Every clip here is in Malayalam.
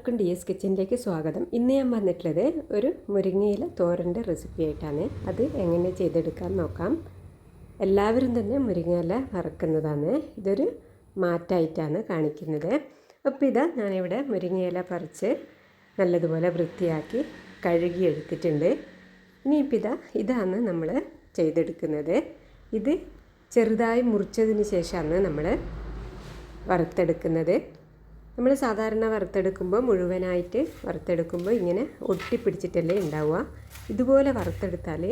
എല്ലാവർക്കും DS കിച്ചണിലേക്ക് സ്വാഗതം. ഇന്ന് ഞാൻ വന്നിട്ടുള്ളത് ഒരു മുരിങ്ങയില തോരൻ്റെ റെസിപ്പി ആയിട്ടാണ്. അത് എങ്ങനെ ചെയ്തെടുക്കാൻ നോക്കാം. എല്ലാവരും തന്നെ മുരിങ്ങയില വറക്കുന്നതാണ്. ഇതൊരു മാറ്റായിട്ടാണ് കാണിക്കുന്നത്. അപ്പോൾ ഇതാ ഞാനിവിടെ മുരിങ്ങയില പറിച്ച് നല്ലതുപോലെ വൃത്തിയാക്കി കഴുകി എടുത്തിട്ടുണ്ട്. ഇനിയിപ്പോൾ ഇതാണ് നമ്മൾ ചെയ്തെടുക്കുന്നത്. ഇത് ചെറുതായി മുറിച്ചതിന് ശേഷമാണ് നമ്മൾ വറുത്തെടുക്കുന്നത്. നമ്മൾ സാധാരണ വറുത്തെടുക്കുമ്പോൾ മുഴുവനായിട്ട് വറുത്തെടുക്കുമ്പോൾ ഇങ്ങനെ ഒട്ടിപ്പിടിച്ചിട്ടല്ലേ ഉണ്ടാവുക. ഇതുപോലെ വറുത്തെടുത്താൽ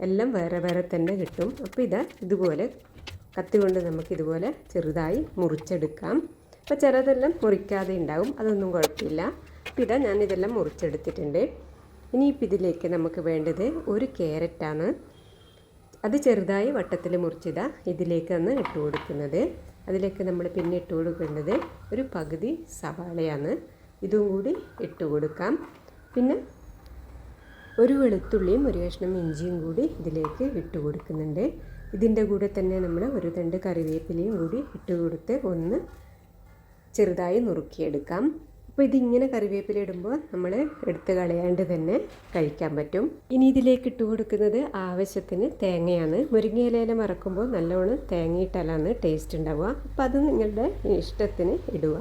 എല്ലാം വേറെ വേറെ തന്നെ കിട്ടും. അപ്പോൾ ഇതുപോലെ കത്തി കൊണ്ട് നമുക്കിതുപോലെ ചെറുതായി മുറിച്ചെടുക്കാം. അപ്പോൾ ചിലതെല്ലാം മുറിക്കാതെ ഉണ്ടാവും, അതൊന്നും കുഴപ്പമില്ല. അപ്പോൾ ഞാനിതെല്ലാം മുറിച്ചെടുത്തിട്ടുണ്ട്. ഇനിയിപ്പോൾ ഇതിലേക്ക് നമുക്ക് വേണ്ടത് ഒരു ക്യാരറ്റാണ്. അത് ചെറുതായി വട്ടത്തിൽ ഇതിലേക്കാണ് ഇട്ട് കൊടുക്കുന്നത്. അതിലേക്ക് നമ്മൾ പിന്നെ ഇട്ട് കൊടുക്കേണ്ടത് ഒരു പകുതി സവാളയാണ്. ഇതും കൂടി ഇട്ട് കൊടുക്കാം. പിന്നെ ഒരു വെളുത്തുള്ളിയും ഒരു കഷ്ണം ഇഞ്ചിയും കൂടി ഇതിലേക്ക് ഇട്ട് കൊടുക്കുന്നുണ്ട്. ഇതിൻ്റെ കൂടെ തന്നെ നമ്മൾ ഒരു തണ്ട് കറിവേപ്പിലയും കൂടി ഇട്ട് കൊടുത്ത് ഒന്ന് ചെറുതായി നുറുക്കിയെടുക്കാം. അപ്പോൾ ഇതിങ്ങനെ കറിവേപ്പില ഇടുമ്പോൾ നമ്മൾ എടുത്ത് കളയാണ്ട് തന്നെ കഴിക്കാൻ പറ്റും. ഇനി ഇതിലേക്ക് ഇട്ട് കൊടുക്കുന്നത് ആവശ്യത്തിന് തേങ്ങയാണ്. മുരിങ്ങയില മറക്കുമ്പോൾ നല്ലോണം തേങ്ങയിട്ടാലാണ് ടേസ്റ്റ് ഉണ്ടാവുക. അപ്പോൾ അത് നിങ്ങളുടെ ഇഷ്ടത്തിന് ഇടുക.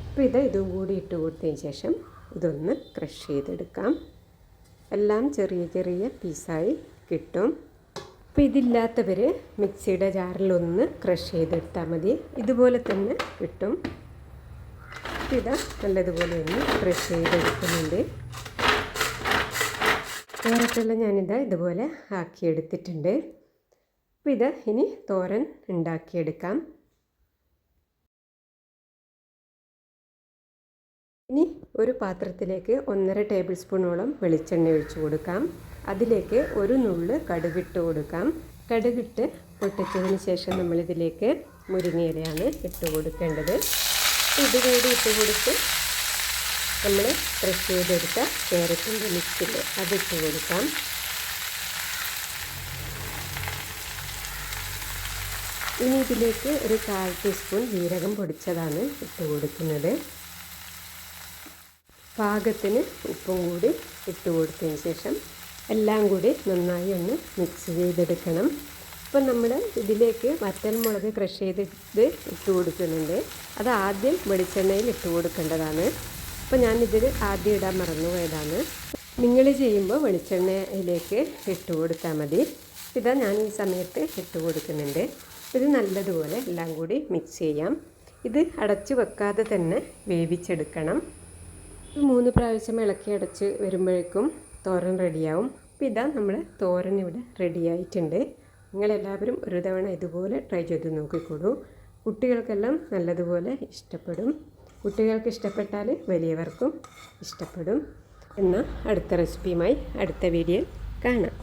അപ്പോൾ ഇതും കൂടി ഇട്ട് കൊടുത്തതിന് ശേഷം ഇതൊന്ന് ക്രഷ് ചെയ്തെടുക്കാം. എല്ലാം ചെറിയ ചെറിയ പീസായി കിട്ടും. അപ്പോൾ ഇതില്ലാത്തവർ മിക്സിയുടെ ജാറിലൊന്ന് ക്രഷ് ചെയ്തെടുത്താൽ മതി. ഇതുപോലെ തന്നെ കിട്ടും. നല്ലതുപോലെ ഒന്ന് ക്രഷ് ചെയ്തെടുക്കുന്നുണ്ട്. ക്യാരറ്റെല്ലാം ഇതുപോലെ ആക്കിയെടുത്തിട്ടുണ്ട്. അപ്പോൾ ഇനി തോരൻ ഉണ്ടാക്കിയെടുക്കാം. ഇനി ഒരു പാത്രത്തിലേക്ക് 1.5 ടേബിൾ സ്പൂണോളം വെളിച്ചെണ്ണ ഒഴിച്ച് കൊടുക്കാം. അതിലേക്ക് ഒരു നുള്ള് കടുകിട്ട് കൊടുക്കാം. കടുകിട്ട് പൊട്ടിച്ചതിന് ശേഷം നമ്മളിതിലേക്ക് മുരിങ്ങയിലയാണ് ഇട്ട് കൊടുക്കേണ്ടത്. ഇത് കൂടി ഇട്ട് കൊടുത്ത് നമ്മൾ ക്രഷ് ചെയ്തെടുത്ത ക്യാരറ്റിൻ്റെ മിക്സിൽ അതിട്ട് കൊടുക്കാം. ഇനി ഇതിലേക്ക് ഒരു 1/4 ടീസ്പൂൺ ജീരകം പൊടിച്ചതാണ് ഇട്ട് കൊടുക്കുന്നത്. പാകത്തിന് ഉപ്പും കൂടി ഇട്ട് കൊടുത്തതിന് ശേഷം എല്ലാം കൂടി നന്നായി ഒന്ന് മിക്സ് ചെയ്തെടുക്കണം. അപ്പോൾ നമ്മൾ ഇതിലേക്ക് വറ്റൽമുളക് ക്രഷ് ചെയ്ത് ഇട്ട് കൊടുക്കുന്നുണ്ട്. അത് ആദ്യം വെളിച്ചെണ്ണയിൽ ഇട്ട് കൊടുക്കേണ്ടതാണ്. അപ്പോൾ ഞാനിതിൽ ആദ്യം ഇടാൻ മറന്നുപോയതാണ്. നിങ്ങൾ ചെയ്യുമ്പോൾ വെളിച്ചെണ്ണയിലേക്ക് ഇട്ട് കൊടുത്താൽ മതി. ഞാൻ ഈ സമയത്ത് ഇട്ട് കൊടുക്കുന്നുണ്ട്. ഇത് നല്ലതുപോലെ എല്ലാം കൂടി മിക്സ് ചെയ്യാം. ഇത് അടച്ച് വെക്കാതെ തന്നെ വേവിച്ചെടുക്കണം. 3 പ്രാവശ്യം ഇളക്കി അടച്ച് വരുമ്പോഴേക്കും തോരൻ റെഡിയാവും. അപ്പോൾ നമ്മൾ തോരൻ ഇവിടെ റെഡിയായിട്ടുണ്ട്. നിങ്ങളെല്ലാവരും ഒരു തവണ ഇതുപോലെ ട്രൈ ചെയ്ത് നോക്കിക്കോളൂ. കുട്ടികൾക്കെല്ലാം നല്ലതുപോലെ ഇഷ്ടപ്പെടും. കുട്ടികൾക്ക് ഇഷ്ടപ്പെട്ടാൽ വലിയവർക്കും ഇഷ്ടപ്പെടും. എന്നാൽ അടുത്ത റെസിപ്പിയുമായി അടുത്ത വീഡിയോയിൽ കാണാം.